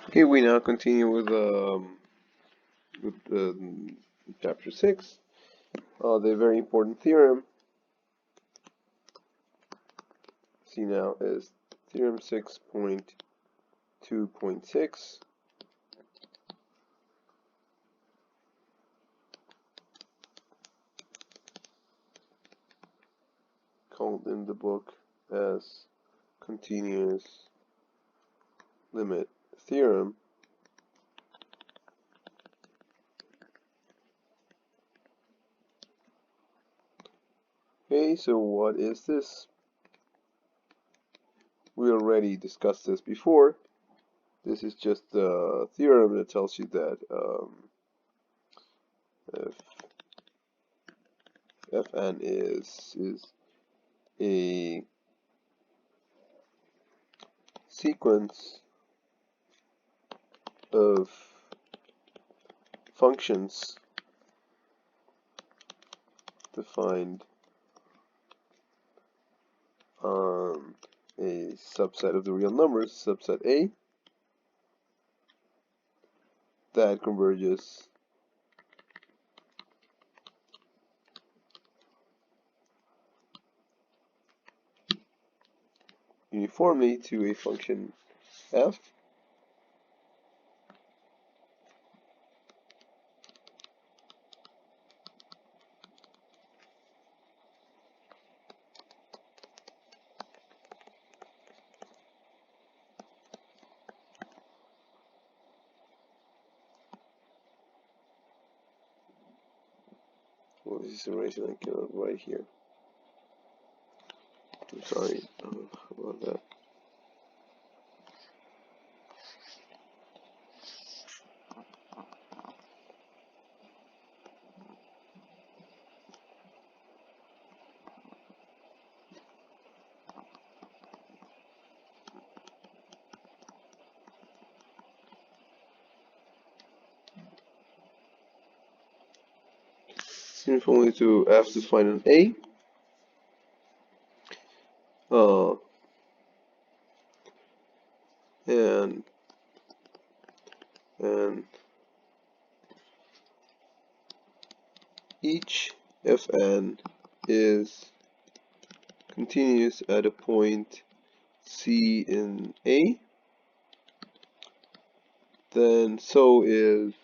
Okay, we now continue with chapter 6, the very important theorem. See now is theorem 6.2.6. Called in the book as continuous limit theorem. Okay, so what is this? We already discussed this before. This is just a theorem that tells you that if Fn is a sequence of functions defined on a subset of the real numbers, subset A, that converges uniformly to a function f well, this is a reason I cannot write here. I'm sorry about that. Uniformly to f defined on A. And each Fn is continuous at a point C in A, then so is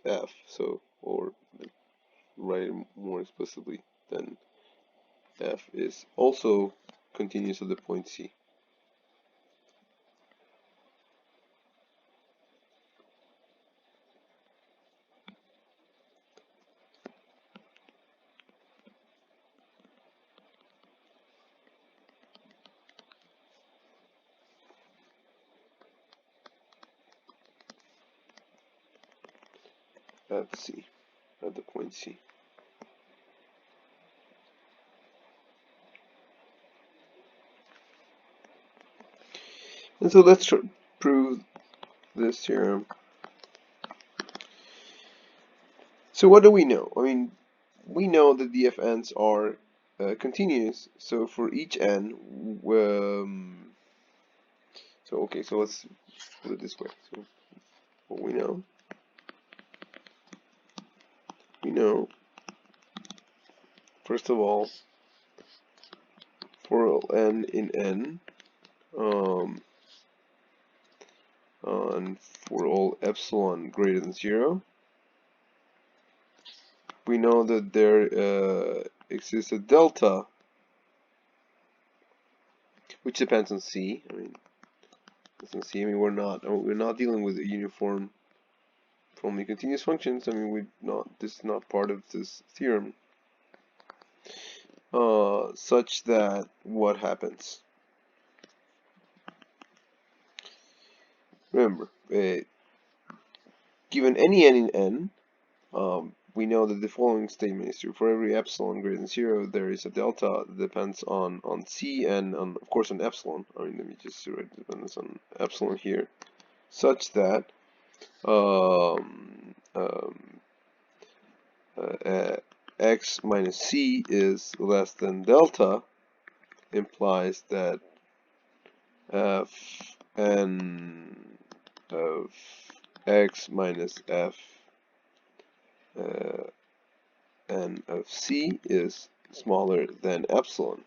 F. So, or write it more explicitly, then F is also continuous at the point C. At C, at the point C. And so let's prove this theorem. So what do we know? I mean, we know that the Fn's are continuous. So for each n, so let's put it this way. So what we know, first of all, for all n in n, and for all epsilon greater than 0, we know that there exists a delta which depends on C. I mean, we're not dealing with a uniformly continuous functions. I mean, this is not part of this theorem. Such that what happens? Remember, given any n in n, we know that the following statement is true. For every epsilon greater than 0, there is a delta that depends on C and of course on epsilon. I mean, let me just write dependence on epsilon here, such that x minus C is less than delta, implies that Fn of x minus Fn of c is smaller than epsilon.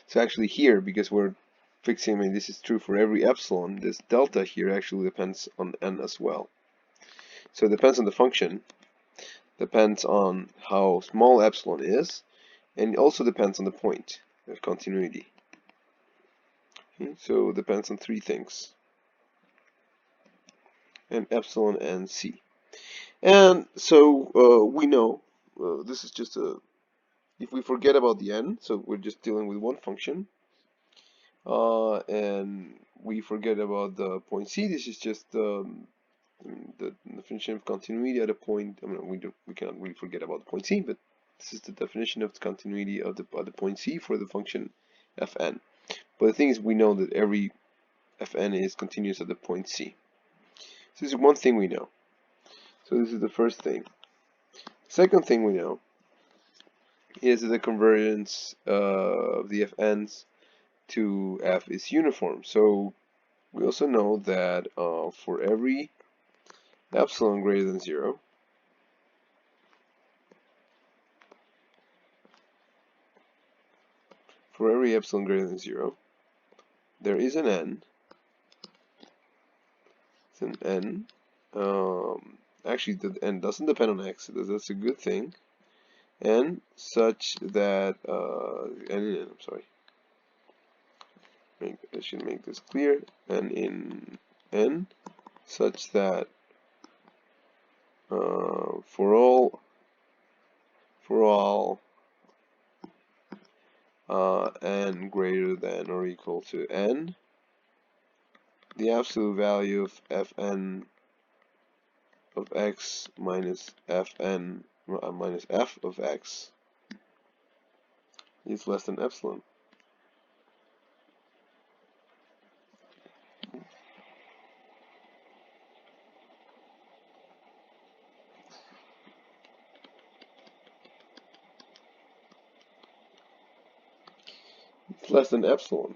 So actually here, because we're fixing, I mean, this is true for every epsilon, this delta here actually depends on n as well. So it depends on the function, depends on how small epsilon is, and it also depends on the point of continuity. Okay, so it depends on three things, and epsilon and c. And so we know, this is just a, if we forget about the n, so we're just dealing with one function, and we forget about the point c, this is just the definition of continuity at a point. I mean, we cannot really forget about the point c, but this is the definition of the continuity of the point c for the function fn. But the thing is, we know that every fn is continuous at the point c. So this is one thing we know. So this is the first thing. Second thing we know is that the convergence of the fn's to f is uniform. So we also know that for every epsilon greater than 0, for every epsilon greater than 0, there is an n. It's an n. Actually, the n doesn't depend on x. That's a good thing. N such that I'm sorry. I should make this clear. And in n such that for all n greater than or equal to n, the absolute value of fn of x minus fn minus f of x is less than epsilon. It's less than epsilon.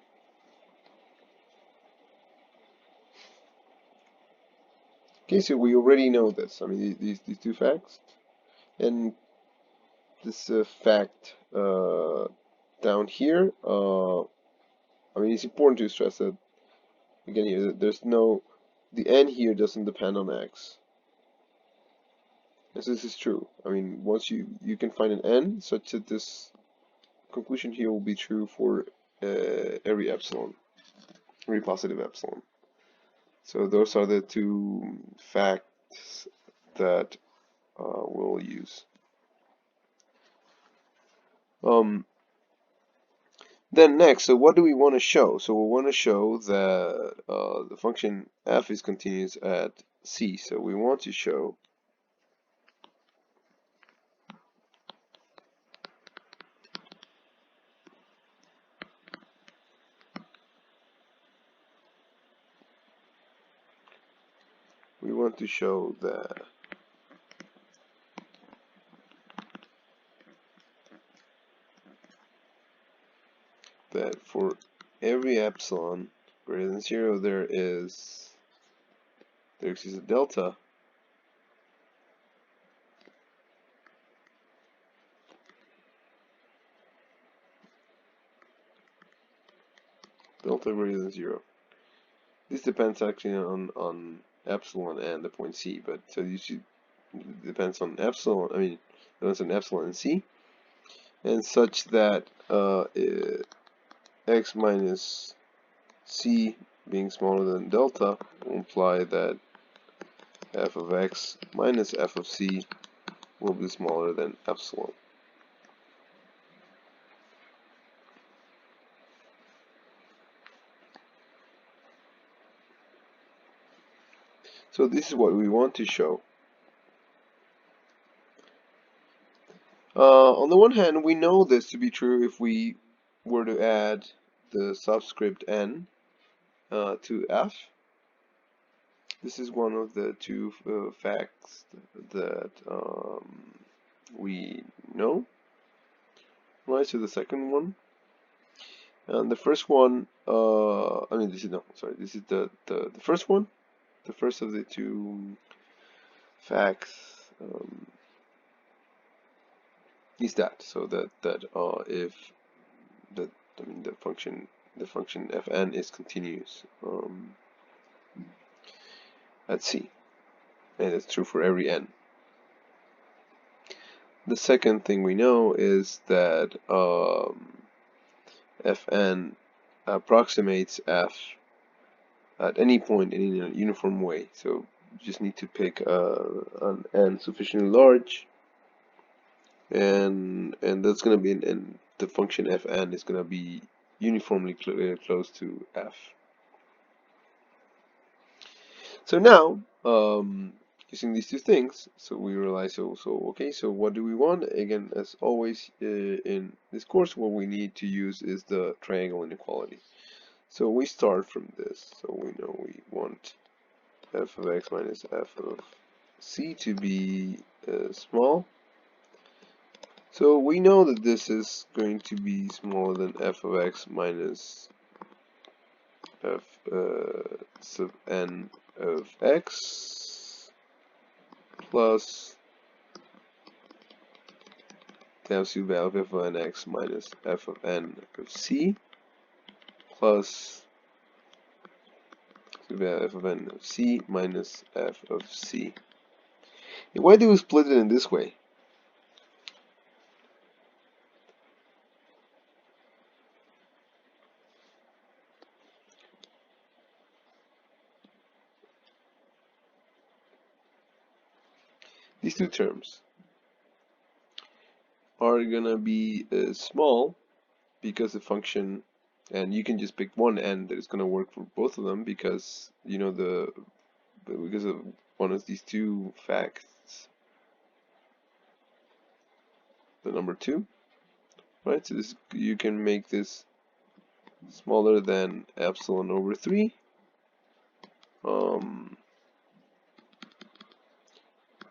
Okay, so we already know this. I mean, these two facts, and this fact down here. I mean, it's important to stress that again here. There's no, the n here doesn't depend on x. And so this is true. I mean, once you can find an n such that this conclusion here will be true for every epsilon, every positive epsilon. So those are the two facts that we'll use. Then next, so what do we want to show? So we want to show that the function f is continuous at c. So we want to show that for every epsilon greater than 0 there exists a delta greater than 0. This depends actually on epsilon and the point c, but so you should, it depends on epsilon, I mean depends on epsilon and c, and such that x minus c being smaller than delta will imply that f of x minus f of c will be smaller than epsilon. So this is what we want to show. On the one hand, we know this to be true if we were to add the subscript n to f. This is one of the two facts that we know. Right, so the second one. And the first one, I mean, this is the first one, the first of the two facts is that, so that if that I mean the function fn is continuous at c, and it's true for every n. The second thing we know is that fn approximates f at any point in a uniform way. So you just need to pick an n sufficiently large, and that's going to be and the function fn is going to be uniformly close to f. So now, using these two things, so we realize, okay, so what do we want? Again, as always in this course, what we need to use is the triangle inequality. So we start from this. So we know we want f of x minus f of c to be small. So we know that this is going to be smaller than f of x minus f sub n of x plus the absolute value of f of n x minus f of n of c plus the value of f of n of c minus f of c. And why do we split it in this way? These two terms are gonna be small because the function, and you can just pick one n that is gonna work for both of them because you know because of one of these two facts, the number 2, right? So this, you can make this smaller than epsilon over 3.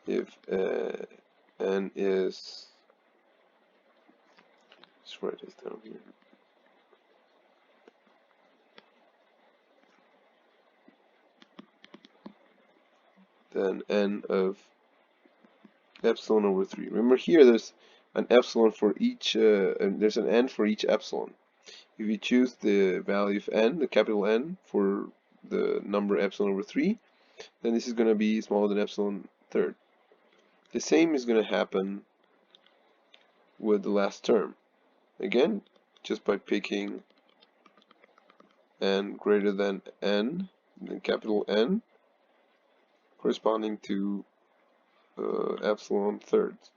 If n is, let's write this down here. Then n of epsilon over 3. Remember here there's an epsilon for each, and there's an n for each epsilon. If you choose the value of n, the capital N, for the number epsilon over 3, then this is going to be smaller than epsilon third. The same is going to happen with the last term. Again, just by picking n greater than n, then capital N, corresponding to epsilon thirds.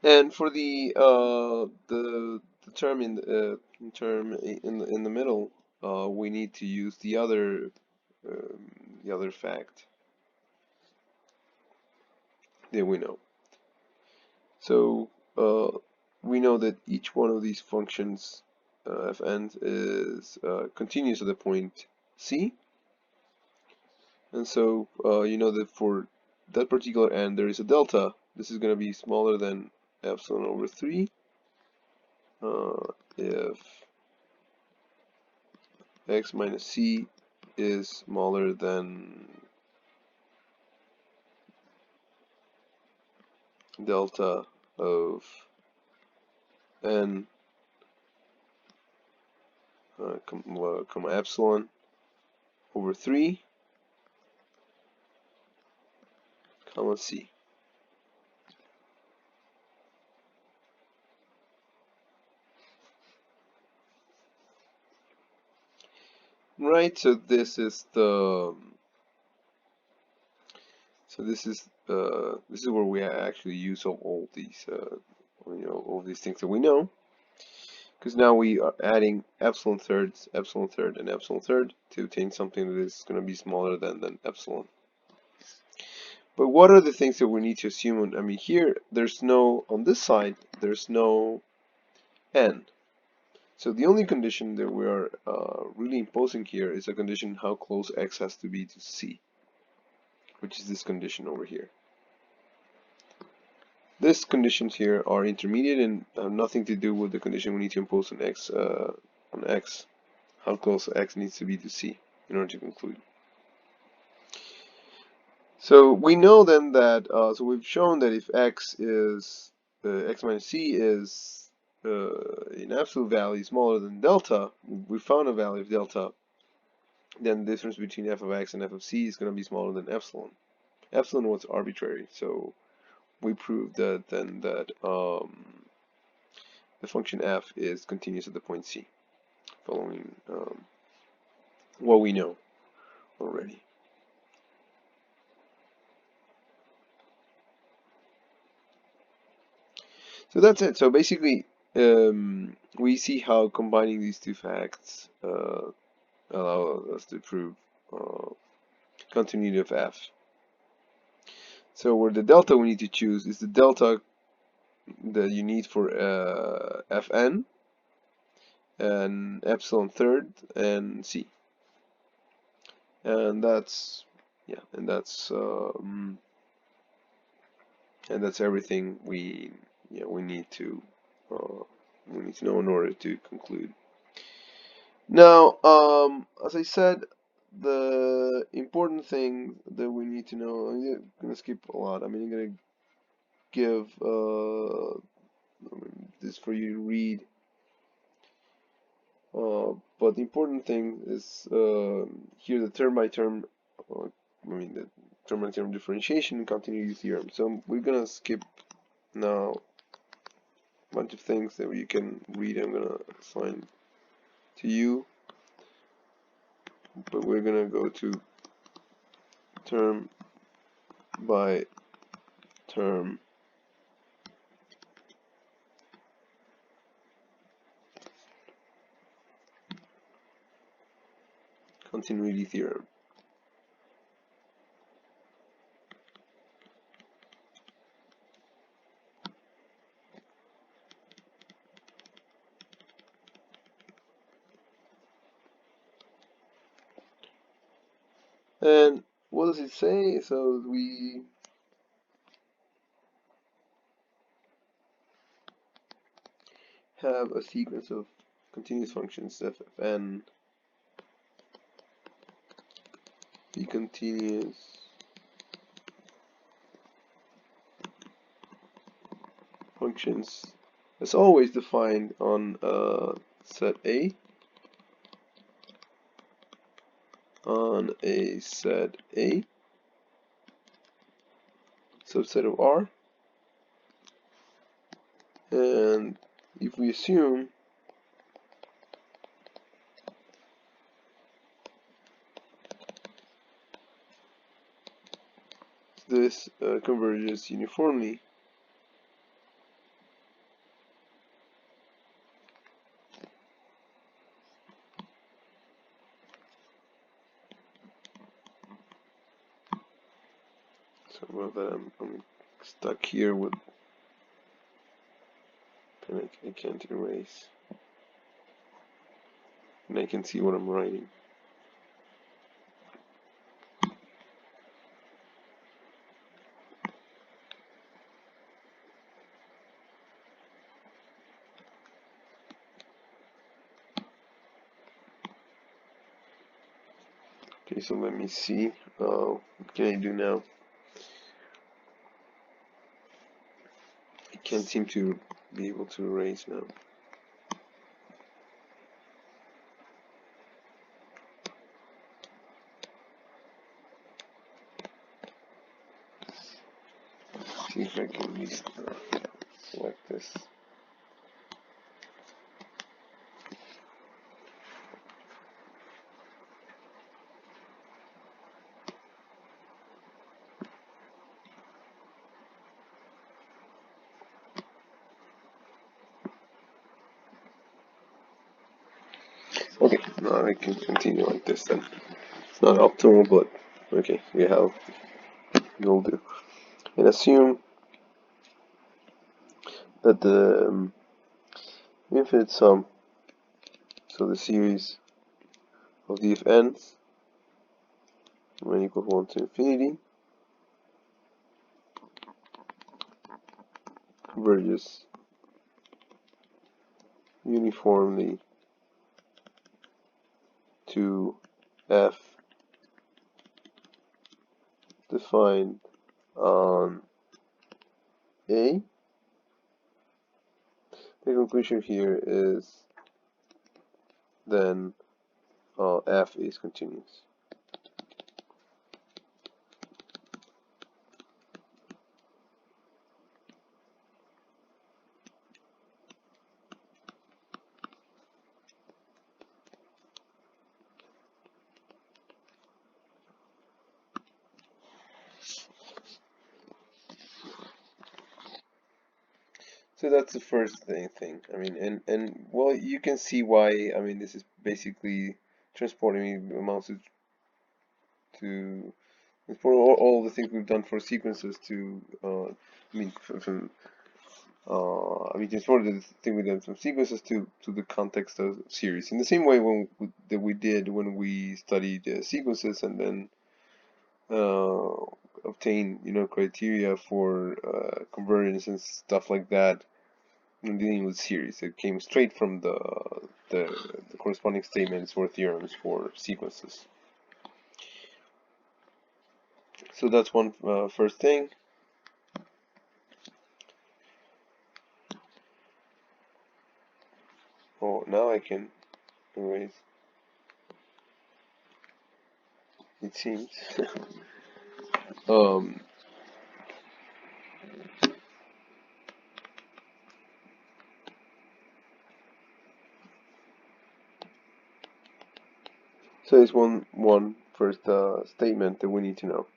And for the term in the middle, we need to use the other fact that we know. So we know that each one of these functions fn is continuous at the point c, and so you know that for that particular n there is a delta. This is going to be smaller than epsilon over 3 if x minus c is smaller than delta of n comma epsilon over 3 comma c. Right, so this is the this is where we actually use all these all these things that we know, because now we are adding epsilon thirds, epsilon third, and epsilon third to obtain something that is going to be smaller than epsilon. But what are the things that we need to assume? I mean, here there's no, on this side there's no n. So the only condition that we are really imposing here is a condition how close x has to be to c, which is this condition over here. These conditions here are intermediate and have nothing to do with the condition we need to impose on x, how close x needs to be to c in order to conclude. So we know then that, so we've shown that if x is, x minus c is in absolute value smaller than delta, we found a value of delta, then the difference between f of x and f of c is going to be smaller than epsilon. Epsilon was arbitrary, so we proved that then that the function f is continuous at the point c, following what we know already. So that's it. So basically, we see how combining these two facts allow us to prove continuity of f. So where the delta we need to choose is the delta that you need for fn and epsilon third and c, and that's everything we need to know in order to conclude. Now, as I said, the important thing that we need to know, I'm gonna skip a lot. I mean, I'm gonna give this for you to read. But the important thing is here the term by term, the term by term differentiation and continuity theorem. So we're gonna skip now a bunch of things that you can read. I'm gonna assign to you, but we're gonna go to term by term continuity theorem. And what does it say? So we have a sequence of continuous functions f of n be continuous functions as always defined on set A, on a set A subset of R, and if we assume this converges uniformly, so about that I'm stuck here with pen I can't erase, and I can see what I'm writing. Okay, so let me see. What can I do now? I can't seem to be able to erase now. See if I can at least select this. Okay, now I can continue like this then. It's not optimal, but okay, we'll do. And assume that the infinite sum So the series of the if n's when n equals 1 to infinity converges uniformly to f defined on A. The conclusion here is then f is continuous. So that's the first thing. I mean, and well, you can see why. I mean, this is basically transporting amounts to for all the things we've done for sequences to. I mean, I mean, transported the thing we've done from sequences to the context of series. In the same way that we did when we studied sequences and then obtain criteria for convergence and stuff like that. In dealing with series, it came straight from the corresponding statements or theorems for sequences. So that's one first thing. Oh, now I can erase. It seems. um. So it's one first statement that we need to know.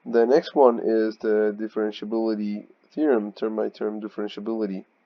The next one is the differentiability theorem, term by term differentiability.